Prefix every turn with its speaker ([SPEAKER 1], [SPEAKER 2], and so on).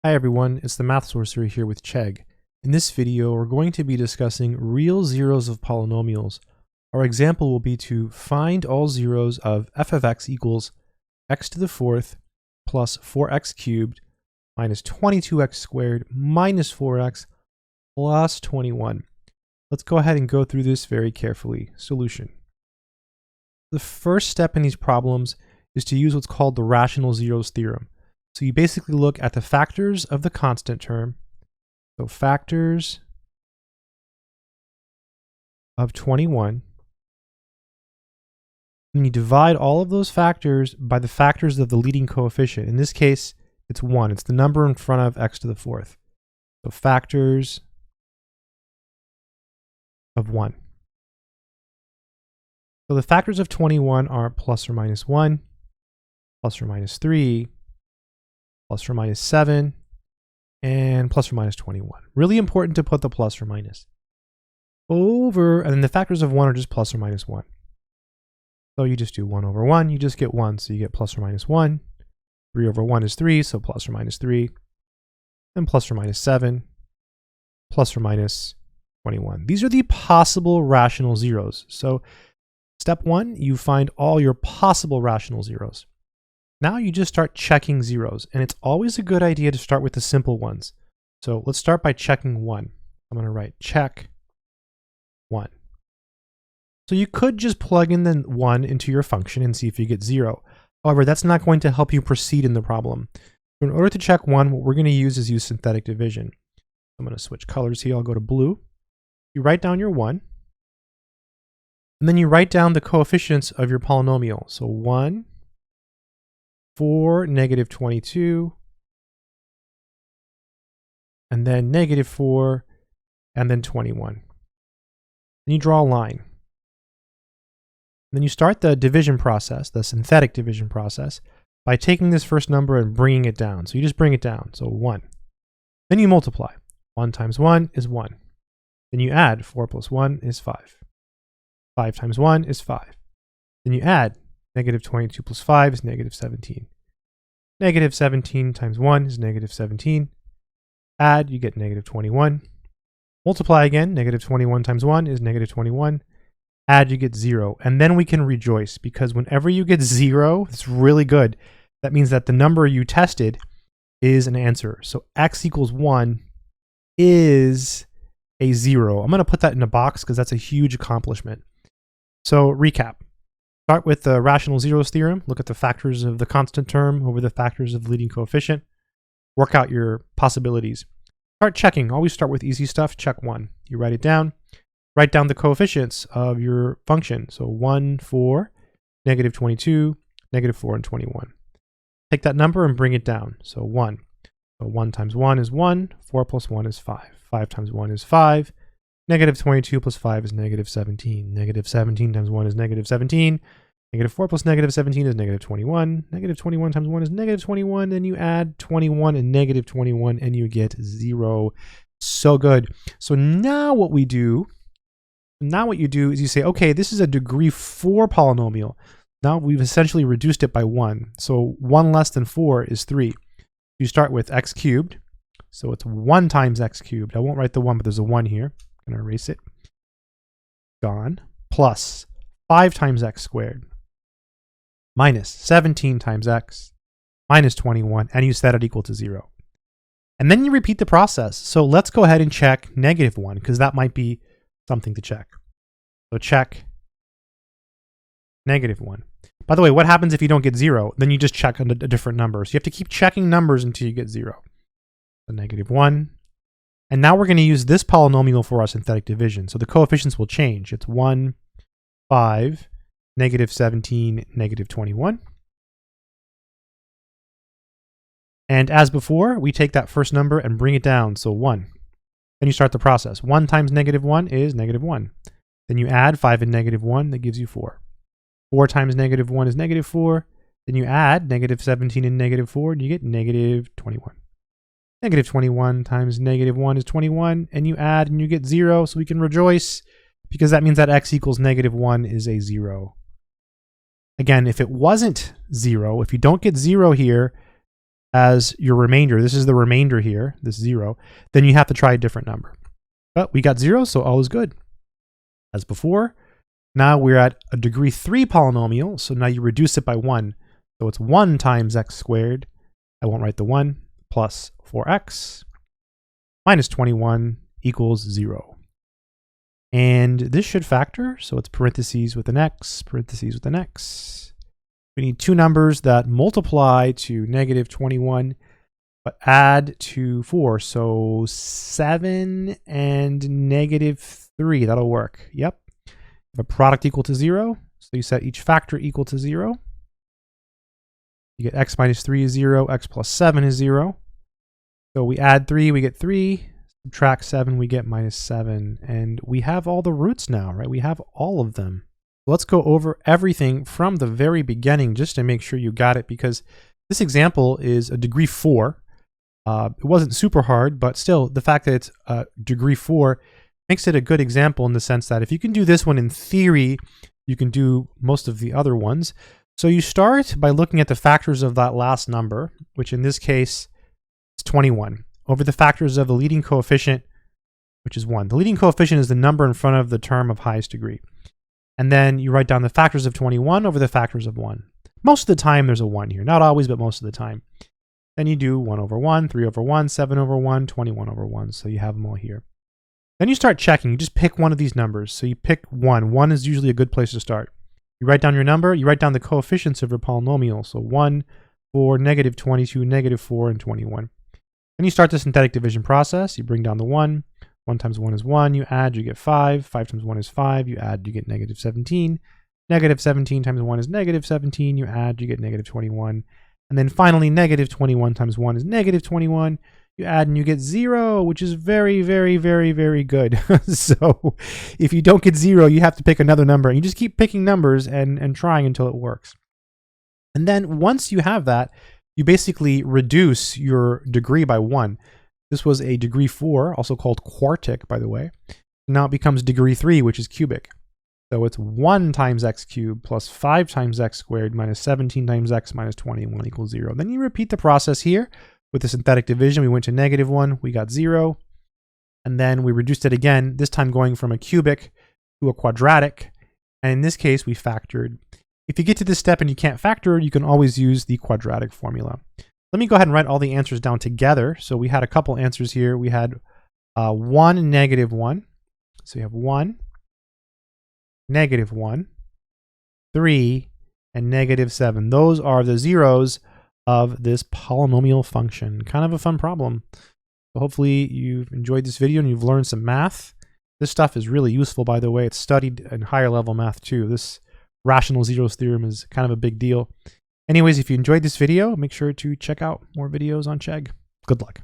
[SPEAKER 1] Hi everyone, it's the Math Sorcerer here with Chegg. In this video, we're going to be discussing real zeros of polynomials. Our example will be to find all zeros of f of x equals x to the fourth plus 4x cubed minus 22x squared minus 4x plus 21. Let's go ahead and go through this very carefully. Solution. The first step in these problems is to use what's called the rational zeros theorem. So you basically look at the factors of the constant term. So factors of 21. And you divide all of those factors by the factors of the leading coefficient. In this case, it's 1. It's the number in front of x to the fourth. So factors of 1. So the factors of 21 are plus or minus 1, plus or minus 3, plus or minus 7, and plus or minus 21. Really important to put the plus or minus. And then the factors of 1 are just plus or minus 1. So you just do 1 over 1, you just get 1, so you get plus or minus 1. 3 over 1 is 3, so plus or minus 3. Then plus or minus 7, plus or minus 21. These are the possible rational zeros. So step 1, you find all your possible rational zeros. Now you just start checking zeros, and it's always a good idea to start with the simple ones. So let's start by checking 1. I'm going to write check 1. So you could just plug in the 1 into your function and see if you get 0. However, that's not going to help you proceed in the problem. So in order to check 1, what we're going to use is use synthetic division. I'm going to switch colors here. I'll go to blue. You write down your 1, and then you write down the coefficients of your polynomial. So 1, 4, negative 22, and then negative 4, and then 21. Then you draw a line. Then you start the division process, the synthetic division process, by taking this first number and bringing it down. So you just bring it down, so 1. Then you multiply. 1 times 1 is 1. Then you add 4 plus 1 is 5. 5 times 1 is 5. Then you add negative 22 plus 5 is negative 17. Negative 17 times 1 is negative 17. Add, you get negative 21. Multiply again, negative 21 times 1 is negative 21. Add, you get 0. And then we can rejoice, because whenever you get 0, it's really good. That means that the number you tested is an answer. So x equals 1 is a 0. I'm going to put that in a box because that's a huge accomplishment. So recap. Start with the rational zeros theorem. Look at the factors of the constant term over the factors of the leading coefficient. Work out your possibilities. Start checking. Always start with easy stuff. Check 1. You write it down. Write down the coefficients of your function. So 1, 4, negative 22, negative 4, and 21. Take that number and bring it down. So 1. So 1 times 1 is 1. 4 plus 1 is 5. 5 times 1 is 5. Negative 22 plus 5 is negative 17. Negative 17 times 1 is negative 17. Negative 4 plus negative 17 is negative 21. Negative 21 times 1 is negative 21. Then you add 21 and negative 21 and you get 0. So good. So now what you do is you say, okay, this is a degree 4 polynomial. Now we've essentially reduced it by 1. So 1 less than 4 is 3. You start with x cubed. So it's 1 times x cubed. I won't write the 1, but there's a 1 here. I'm going to erase it. Gone. Plus 5 times x squared. Minus 17 times x. Minus 21. And you set it equal to 0. And then you repeat the process. So let's go ahead and check negative 1, because that might be something to check. So check negative 1. By the way, what happens if you don't get 0? Then you just check a different number. So you have to keep checking numbers until you get 0. So negative 1. And now we're going to use this polynomial for our synthetic division. So the coefficients will change. It's 1, 5, negative 17, negative 21. And as before, we take that first number and bring it down. So 1. Then you start the process. 1 times negative 1 is negative 1. Then you add 5 and negative 1. That gives you 4. 4 times negative 1 is negative 4. Then you add negative 17 and negative 4, and you get negative 21. Negative 21 times negative 1 is 21, and you add and you get 0, so we can rejoice, because that means that x equals negative 1 is a 0. Again, if it wasn't 0, if you don't get 0 here, as your remainder, this is the remainder here, this 0, then you have to try a different number. But we got 0, so all is good. As before, now we're at a degree 3 polynomial, so now you reduce it by 1. So it's 1 times x squared, I won't write the 1, plus 4x minus 21 equals 0. And this should factor, so it's parentheses with an x, parentheses with an x. We need two numbers that multiply to negative 21, but add to 4. So 7 and negative 3, that'll work. Yep. Have a product equal to 0, so you set each factor equal to 0. You get x minus 3 is 0, x plus 7 is 0. So we add 3, we get 3. Subtract 7, we get minus 7. And we have all the roots now, right? We have all of them. Let's go over everything from the very beginning just to make sure you got it, because this example is a degree 4. It wasn't super hard, but still, the fact that it's degree 4 makes it a good example in the sense that if you can do this one in theory, you can do most of the other ones. So you start by looking at the factors of that last number, which in this case is 21, over the factors of the leading coefficient, which is 1. The leading coefficient is the number in front of the term of highest degree. And then you write down the factors of 21 over the factors of 1. Most of the time there's a 1 here. Not always, but most of the time. Then you do 1 over 1, 3 over 1, 7 over 1, 21 over 1. So you have them all here. Then you start checking. You just pick one of these numbers. So you pick 1. 1 is usually a good place to start. You write down your number. You write down the coefficients of your polynomial. So 1, 4, negative 22, negative 4, and 21. Then you start the synthetic division process. You bring down the 1. 1 times 1 is 1, you add, you get 5. 5 times 1 is 5, you add, you get negative 17. Negative 17 times 1 is negative 17, you add, you get negative 21. And then finally, negative 21 times 1 is negative 21. You add and you get 0, which is very, very, very, very good. So if you don't get 0, you have to pick another number. And you just keep picking numbers and trying until it works. And then once you have that, you basically reduce your degree by 1. This was a degree 4, also called quartic, by the way. Now it becomes degree 3, which is cubic. So it's 1 times x cubed plus 5 times x squared minus 17 times x minus 21 equals 0. Then you repeat the process here with the synthetic division. We went to negative 1, we got 0. And then we reduced it again, this time going from a cubic to a quadratic. And in this case, we factored. If you get to this step and you can't factor, you can always use the quadratic formula. Let me go ahead and write all the answers down together. So we had a couple answers here. We had 1, negative 1. So you have 1, negative 1, 3, and negative 7. Those are the zeros of this polynomial function. Kind of a fun problem. So hopefully you've enjoyed this video and you've learned some math. This stuff is really useful, by the way. It's studied in higher level math too. This rational zeros theorem is kind of a big deal. Anyways, if you enjoyed this video, make sure to check out more videos on Chegg. Good luck.